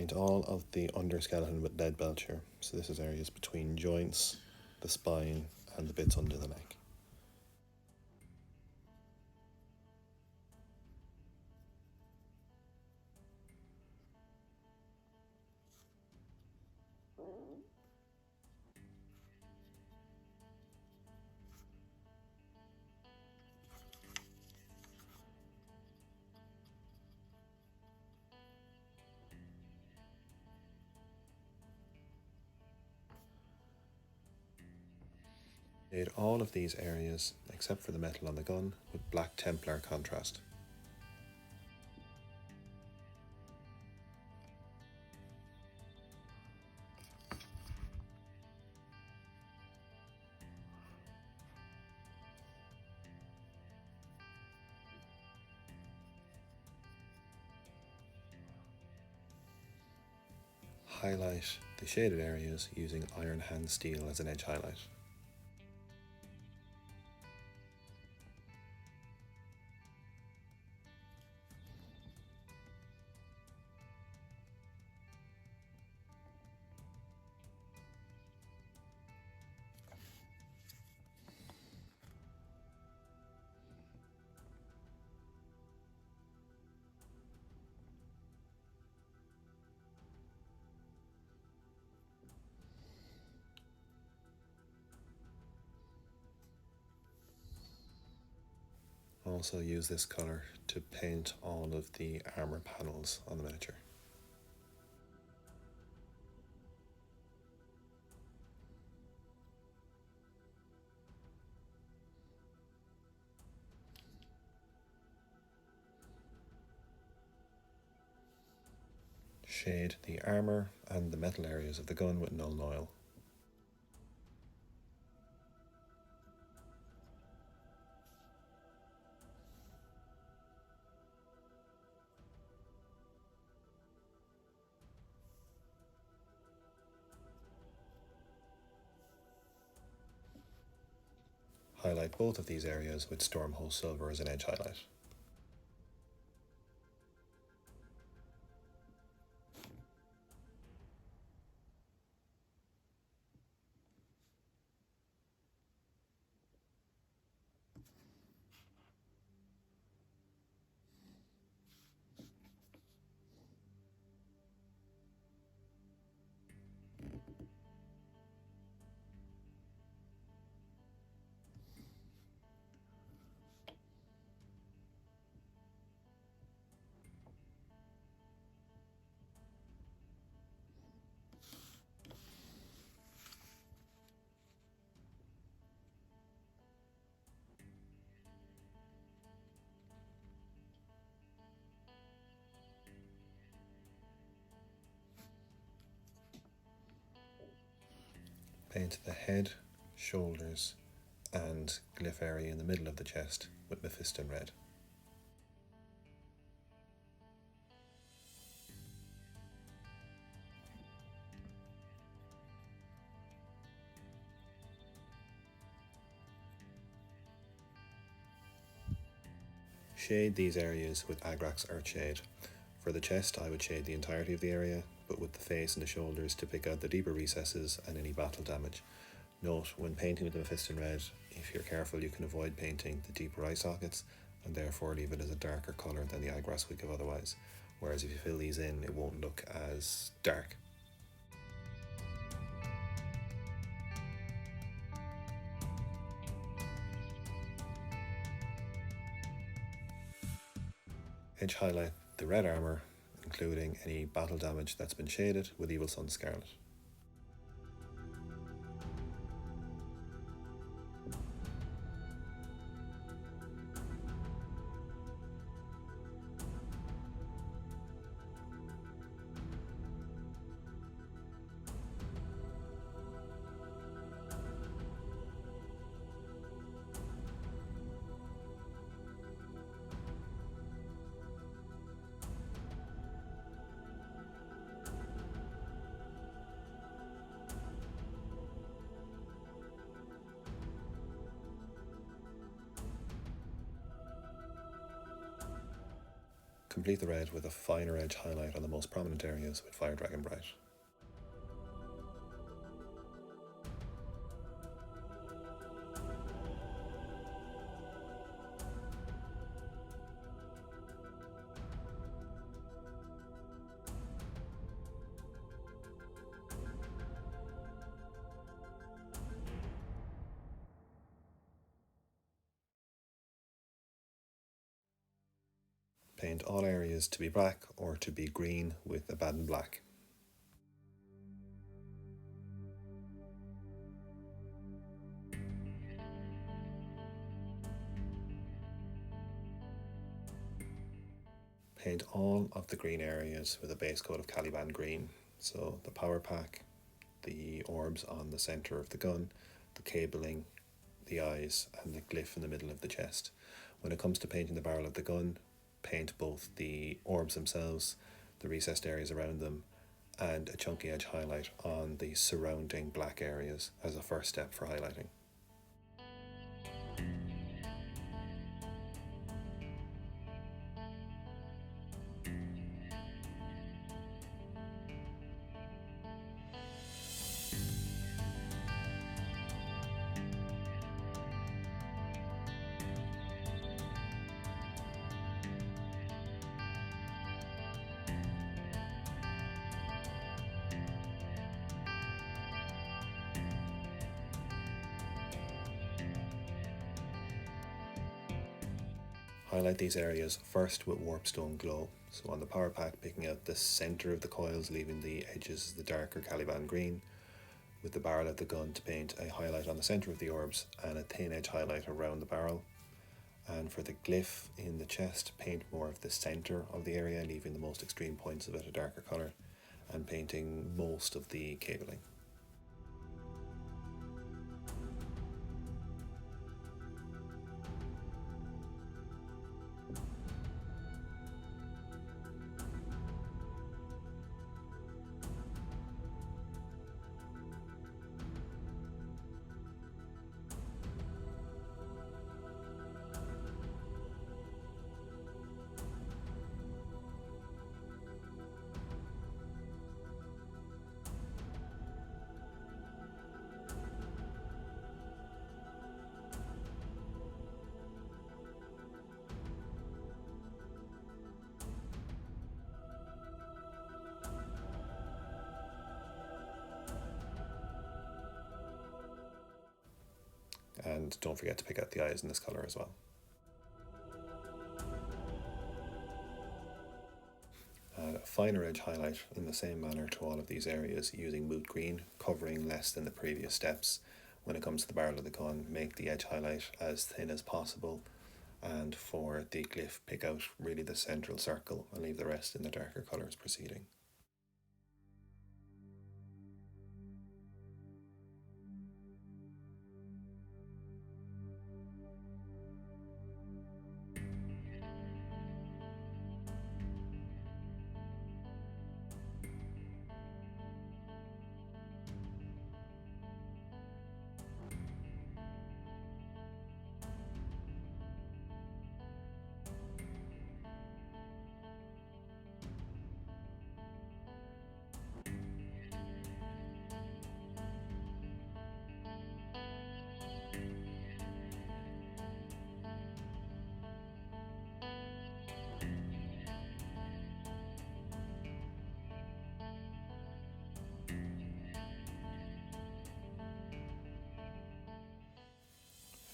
Paint all of the underskeleton with Leadbelcher. So this is areas between joints, the spine, and the bits under the neck. Shade all of these areas, except for the metal on the gun, with black Templar contrast. Highlight the shaded areas using iron hand steel as an edge highlight. Also use this colour to paint all of the armour panels on the miniature. Shade the armour and the metal areas of the gun with Nuln Oil. Highlight both of these areas with Stormhost Silver as an edge highlight. Paint the head, shoulders, and glyph area in the middle of the chest with Mephiston Red. Shade these areas with Agrax Earthshade. For the chest, I would shade the entirety of the area, but with the face and the shoulders to pick out the deeper recesses and any battle damage. Note, when painting with the Mephiston Red, if you're careful you can avoid painting the deeper eye sockets and therefore leave it as a darker colour than the Agrax would give otherwise, whereas if you fill these in it won't look as dark. Edge highlight the red armour, including any battle damage that's been shaded with Evil Sunz Scarlet. Complete the red with a finer edge highlight on the most prominent areas with Fire Dragon Bright. Paint all areas to be black or to be green with Abaddon Black. Paint all of the green areas with a base coat of Caliban Green. So the power pack, the orbs on the centre of the gun, the cabling, the eyes and the glyph in the middle of the chest. When it comes to painting the barrel of the gun, paint both the orbs themselves, the recessed areas around them, and a chunky edge highlight on the surrounding black areas as a first step for highlighting. Highlight these areas first with Warpstone Glow. So on the power pack, picking out the centre of the coils, leaving the edges the darker Caliban Green, with the barrel of the gun to paint a highlight on the centre of the orbs and a thin edge highlight around the barrel. And for the glyph in the chest, paint more of the centre of the area, leaving the most extreme points of it a darker colour, and painting most of the cabling. And don't forget to pick out the eyes in this colour as well. Add a finer edge highlight in the same manner to all of these areas using Moot Green, covering less than the previous steps. When it comes to the barrel of the gun, make the edge highlight as thin as possible, and for the glyph, pick out really the central circle and leave the rest in the darker colours preceding.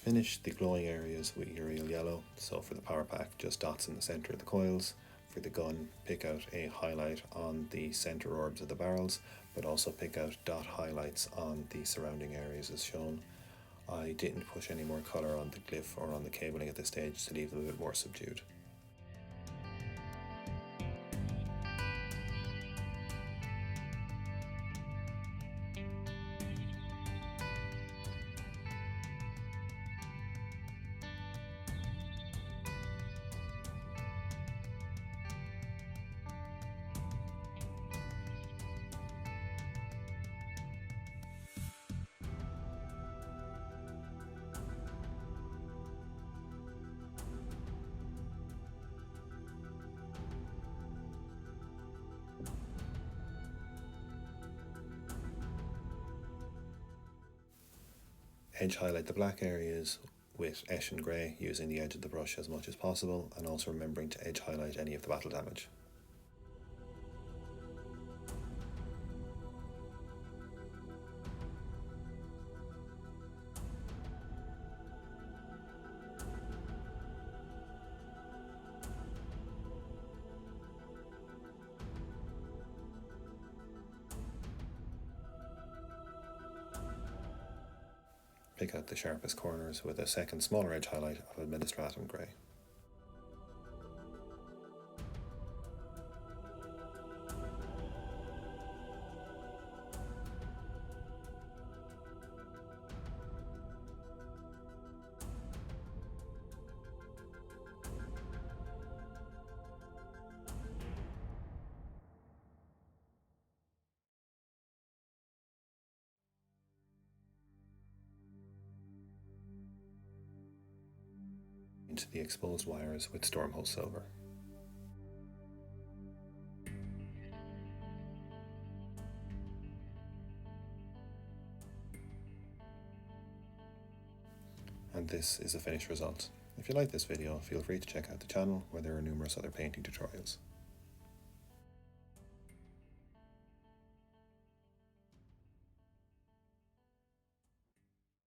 Finish the glowing areas with Yriel Yellow. So for the power pack, just dots in the centre of the coils. For the gun, pick out a highlight on the centre orbs of the barrels, but also pick out dot highlights on the surrounding areas as shown. I didn't push any more colour on the glyph or on the cabling at this stage to leave them a bit more subdued. Edge highlight the black areas with Eshin Grey, using the edge of the brush as much as possible, and also remembering to edge highlight any of the battle damage. Pick out the sharpest corners with a second smaller edge highlight of Administratum Grey. Into the exposed wires with Stormhost Silver. And this is the finished result. If you like this video, feel free to check out the channel where there are numerous other painting tutorials.